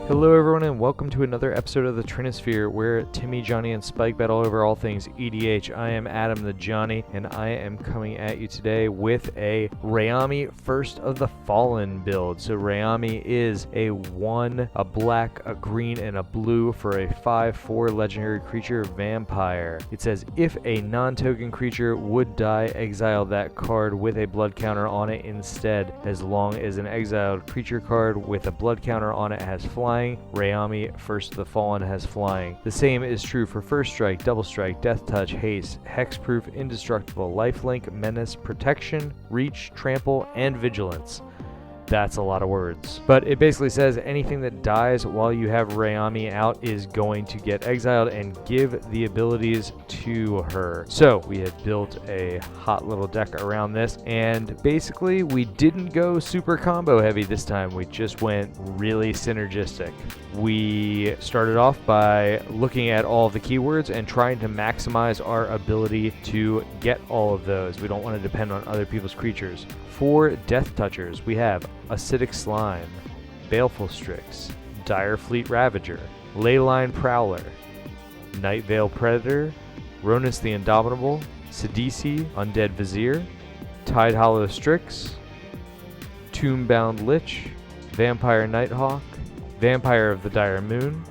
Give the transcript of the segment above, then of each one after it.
Hello everyone and welcome to another episode of the Trinisphere where Timmy, Johnny, and Spike battle over all things EDH. I am Adam the Johnny and I am coming at you today with a Rayami First of the Fallen build. So Rayami is a 1, a black, a green, and a blue for a 5/4 legendary creature vampire. It says if a non-token creature would die, exile that card with a blood counter on it instead, as long as an exiled creature card with a blood counter on it has flying. Rayami First of the Fallen has flying. The same is true for First Strike, Double Strike, Death Touch, Haste, Hexproof, Indestructible, Lifelink, Menace, Protection, Reach, Trample, and Vigilance. That's a lot of words. But it basically says anything that dies while you have Rayami out is going to get exiled and give the abilities to her. So we had built a hot little deck around this, and basically we didn't go super combo heavy this time. We just went really synergistic. We started off by looking at all of the keywords and trying to maximize our ability to get all of those. We don't want to depend on other people's creatures. For Death Touchers, we have Acidic Slime, Baleful Strix, Direfleet Ravager, Leyline Prowler, Nightveil Predator, Ronus the Indomitable, Sidisi Undead Vizier, Tidehollow Strix, Tombbound Lich, Vampire Nighthawk, Vampire of the Dire Moon,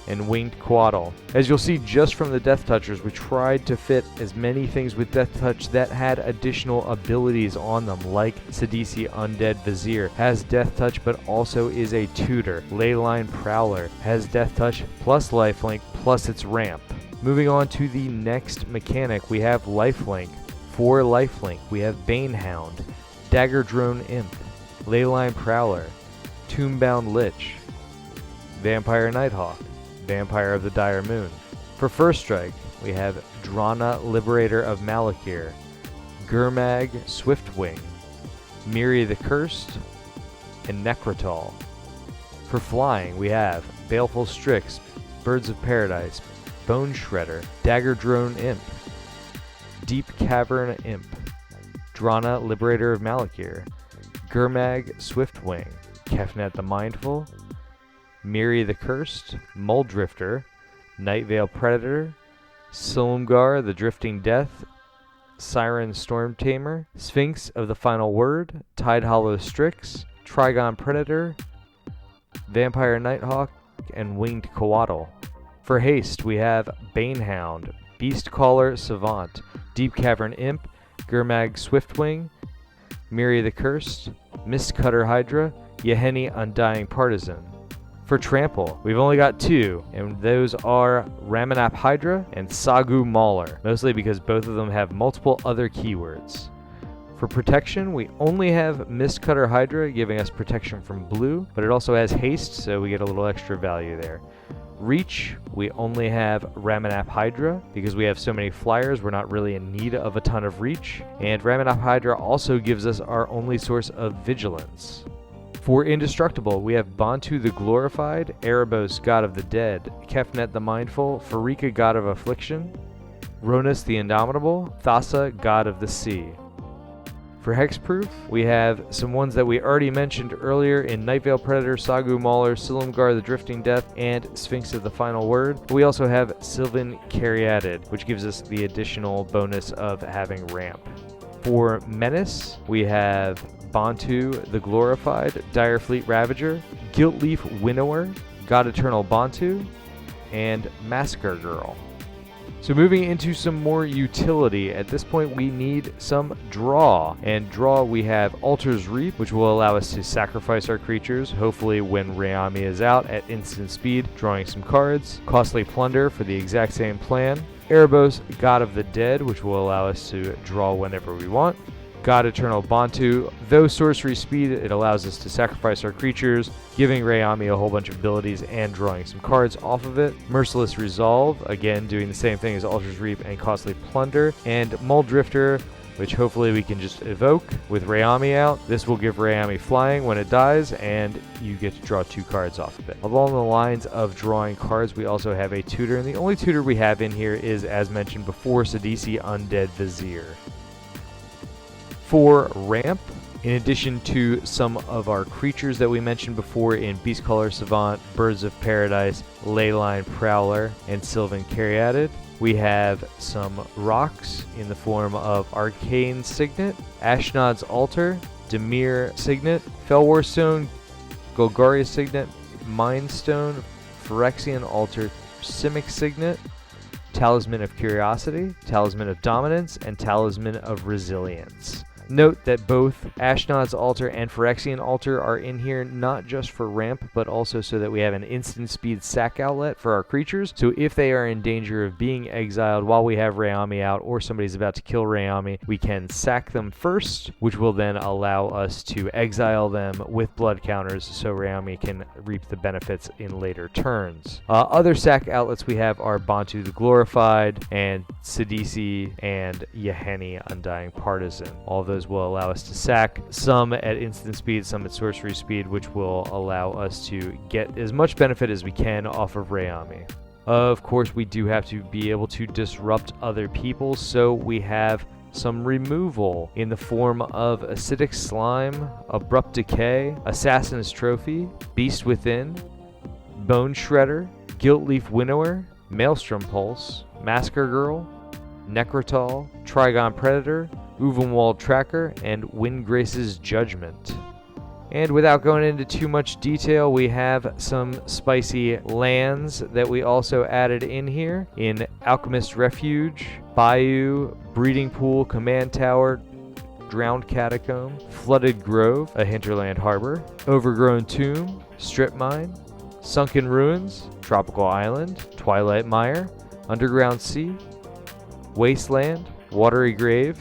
and Winged Quaddle. As you'll see just from the Death Touchers, we tried to fit as many things with Death Touch that had additional abilities on them, like Sidisi Undead Vizier has Death Touch but also is a tutor. Leyline Prowler has Death Touch plus Lifelink plus its ramp. Moving on to the next mechanic, we have Lifelink. For Lifelink, we have Banehound, Dagger Drone Imp, Leyline Prowler, Tombbound Lich, Vampire Nighthawk, Vampire of the Dire Moon. For First Strike, we have Drana Liberator of Malakir, Gurmag Swiftwing, Miri the Cursed, and Necrotal. For Flying, we have Baleful Strix, Birds of Paradise, Bone Shredder, Dagger Drone Imp, Deep Cavern Imp, Drana Liberator of Malakir, Gurmag Swiftwing, Kefnet the Mindful, Miri the Cursed, Muldrifter, Nightveil Predator, Silumgar the Drifting Death, Siren Storm Tamer, Sphinx of the Final Word, Tidehollow Strix, Trigon Predator, Vampire Nighthawk, and Winged Quaddle. For Haste, we have Banehound, Beastcaller Savant, Deep Cavern Imp, Gurmag Swiftwing, Miri the Cursed, Mistcutter Hydra, Yeheni Undying Partisan. For Trample, we've only got 2, and those are Ramanap Hydra and Sagu Mauler, mostly because both of them have multiple other keywords. For Protection, we only have Mistcutter Hydra giving us protection from blue, but it also has Haste, so we get a little extra value there. Reach, we only have Ramanap Hydra. Because we have so many flyers, we're not really in need of a ton of reach. And Ramanap Hydra also gives us our only source of vigilance. For Indestructible, we have Bantu the Glorified, Erebos God of the Dead, Kefnet the Mindful, Farika God of Affliction, Ronus the Indomitable, Thassa God of the Sea. For Hexproof, we have some ones that we already mentioned earlier in Nightveil Predator, Sagu Mauler, Silumgar the Drifting Death, and Sphinx of the Final Word. But we also have Sylvan Caryatid, which gives us the additional bonus of having ramp. For Menace, we have Bantu the Glorified, Direfleet Ravager, Guiltleaf Winnower, God Eternal Bantu, and Massacre Girl. So moving into some more utility, at this point we need some draw. And draw, we have Altar's Reap, which will allow us to sacrifice our creatures, hopefully when Rayami is out at instant speed, drawing some cards. Costly Plunder for the exact same plan. Erebos, God of the Dead, which will allow us to draw whenever we want. God Eternal Bantu, though sorcery speed, it allows us to sacrifice our creatures, giving Rayami a whole bunch of abilities and drawing some cards off of it. Merciless Resolve, again doing the same thing as Altar's Reap and Costly Plunder. And Muldrifter, which hopefully we can just evoke with Rayami out. This will give Rayami flying when it dies, and you get to draw 2 cards off of it. Along the lines of drawing cards, we also have a tutor, and the only tutor we have in here is, as mentioned before, Sidisi Undead Vizier. For ramp, In addition to some of our creatures that we mentioned before in Beastcaller Savant, Birds of Paradise, Leyline Prowler, and Sylvan Caryatid, we have some rocks in the form of Arcane Signet, Ashnod's Altar, Dimir Signet, Felwar Stone, Golgarius Signet, Mind Stone, Phyrexian Altar, Simic Signet, Talisman of Curiosity, Talisman of Dominance, and Talisman of Resilience. Note that both Ashnod's Altar and Phyrexian Altar are in here not just for ramp, but also so that we have an instant speed sack outlet for our creatures. So if they are in danger of being exiled while we have Rayami out, or somebody's about to kill Rayami, we can sack them first, which will then allow us to exile them with blood counters so Rayami can reap the benefits in later turns. Other sack outlets we have are Bantu the Glorified, and Sidisi, and Yahenni Undying Partisan. All of those will allow us to sack, some at instant speed, some at sorcery speed, which will allow us to get as much benefit as we can off of Rayami. Of course, we do have to be able to disrupt other people, so we have some removal in the form of Acidic Slime, Abrupt Decay, Assassin's Trophy, Beast Within, Bone Shredder, Guiltleaf Winnower, Maelstrom Pulse, Masker Girl, Necrotol, Trigon Predator, Uvenwald Tracker, and Windgrace's Judgment. And without going into too much detail, we have some spicy lands that we also added in here in Alchemist Refuge, Bayou, Breeding Pool, Command Tower, Drowned Catacomb, Flooded Grove, a Hinterland Harbor, Overgrown Tomb, Strip Mine, Sunken Ruins, Tropical Island, Twilight Mire, Underground Sea, Wasteland, Watery Grave,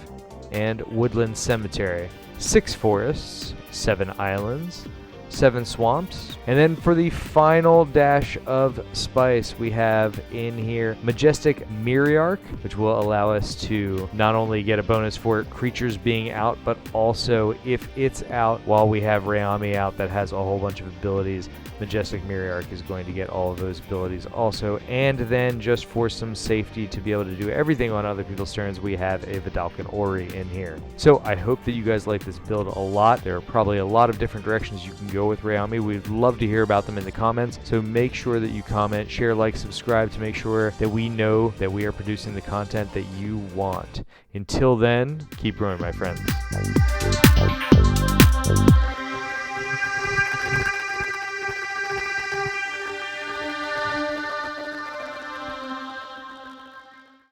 and Woodland Cemetery. 6 forests, 7 islands, 7 swamps, and then for the final dash of spice, we have in here Majestic Myriarch, which will allow us to not only get a bonus for creatures being out, but also if it's out while we have Rayami out that has a whole bunch of abilities, Majestic Myriarch is going to get all of those abilities also. And then just for some safety to be able to do everything on other people's turns, we have a Vidalcan Ori in here. So I hope that you guys like this build a lot. There are probably a lot of different directions you can go with Rayami. We'd love to hear about them in the comments. So make sure that you comment, share, like, subscribe to make sure that we know that we are producing the content that you want. Until then, keep growing, my friends.